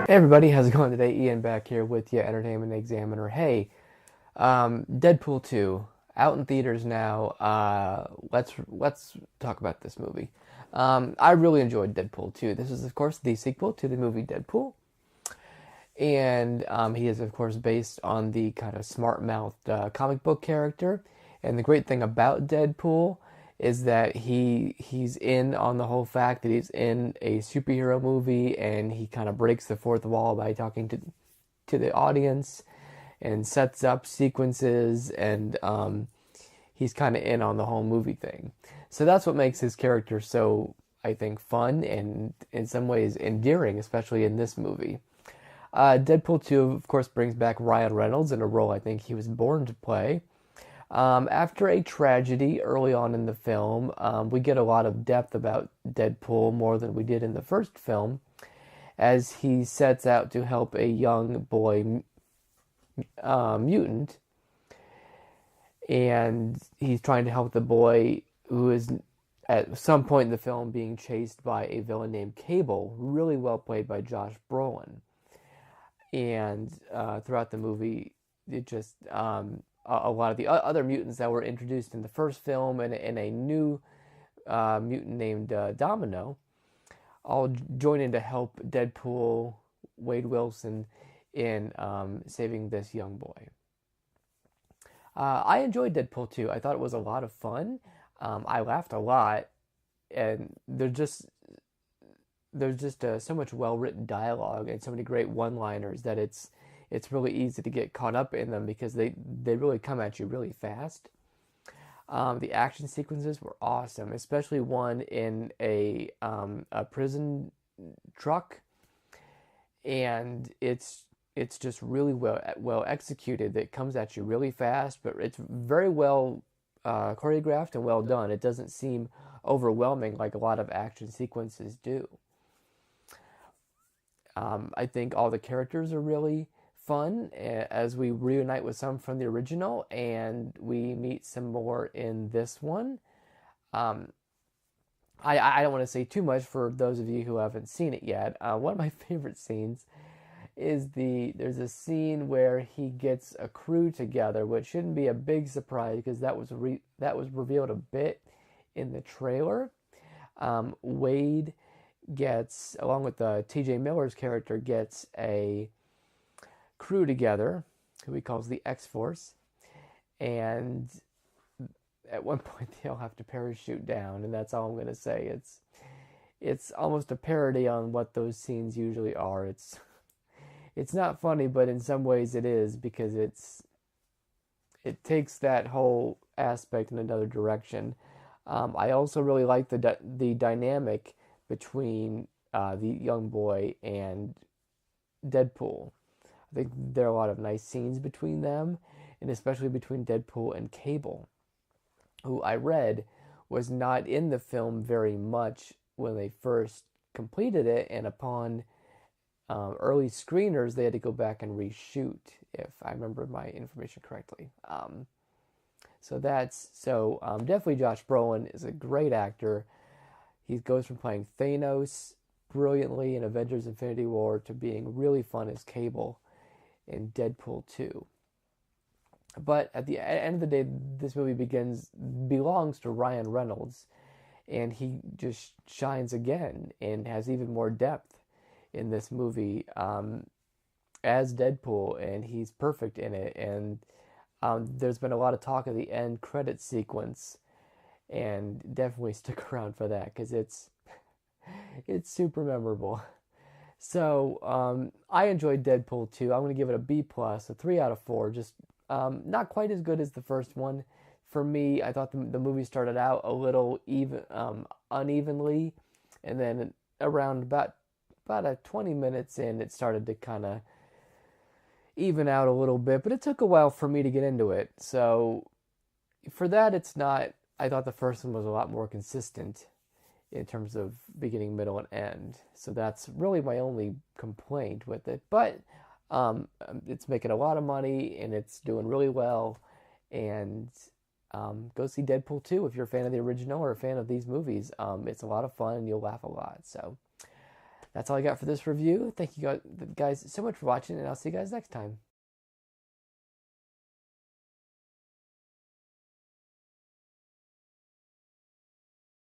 Hey everybody, how's it going today? Ian back here with you, Entertainment Examiner. Hey, Deadpool 2 out in theaters now. Let's talk about this movie. I really enjoyed Deadpool 2. This is of course the sequel to the movie Deadpool, and he is of course based on the kind of smart-mouthed comic book character. And the great thing about Deadpool is that he's in on the whole fact that he's in a superhero movie, and he kind of breaks the fourth wall by talking to the audience and sets up sequences, and he's kind of in on the whole movie thing. So that's what makes his character so, I think, fun and in some ways endearing, especially in this movie. Deadpool 2, of course, brings back Ryan Reynolds in a role I think he was born to play. After a tragedy early on in the film, we get a lot of depth about Deadpool, more than we did in the first film, as he sets out to help a young boy mutant, and he's trying to help the boy who is at some point in the film being chased by a villain named Cable, really well played by Josh Brolin. And throughout the movie, it just a lot of the other mutants that were introduced in the first film, and a new mutant named Domino, all join in to help Deadpool, Wade Wilson, in saving this young boy. I enjoyed Deadpool 2. I thought it was a lot of fun. I laughed a lot, and there's just so much well-written dialogue and so many great one-liners that it's really easy to get caught up in them, because they really come at you really fast. The action sequences were awesome, especially one in a prison truck, and it's just really well executed. It comes at you really fast, but it's very well choreographed and well done. It doesn't seem overwhelming like a lot of action sequences do. I think all the characters are really fun as we reunite with some from the original, and we meet some more in this one. Um, I don't want to say too much for those of you who haven't seen it yet. One of my favorite scenes is there's a scene where he gets a crew together, which shouldn't be a big surprise because that was revealed a bit in the trailer. Wade gets, along with T.J. Miller's character, gets a crew together, who he calls the X-Force, and at one point they all have to parachute down, and that's all I'm going to say. It's almost a parody on what those scenes usually are. It's not funny, but in some ways it is, because it takes that whole aspect in another direction. I also really like the dynamic between the young boy and Deadpool. I think there are a lot of nice scenes between them, and especially between Deadpool and Cable, who I read was not in the film very much when they first completed it, and upon early screeners, they had to go back and reshoot, if I remember my information correctly. Definitely Josh Brolin is a great actor. He goes from playing Thanos brilliantly in Avengers Infinity War to being really fun as Cable in Deadpool 2. But at the end of the day, this movie belongs to Ryan Reynolds, and he just shines again and has even more depth in this movie as Deadpool, and he's perfect in it. And there's been a lot of talk of the end credit sequence, and definitely stick around for that, because it's super memorable. So I enjoyed Deadpool 2. I'm going to give it a B plus, a 3 out of 4. Just not quite as good as the first one. For me, I thought the movie started out a little unevenly, and then around about 20 minutes in, it started to kind of even out a little bit. But it took a while for me to get into it. So for that, it's not. I thought the first one was a lot more consistent in terms of beginning, middle, and end. So that's really my only complaint with it. But it's making a lot of money, and it's doing really well. And go see Deadpool 2 if you're a fan of the original or a fan of these movies. It's a lot of fun, and you'll laugh a lot. So That's all I got for this review. Thank you guys so much for watching, and I'll see you guys next time.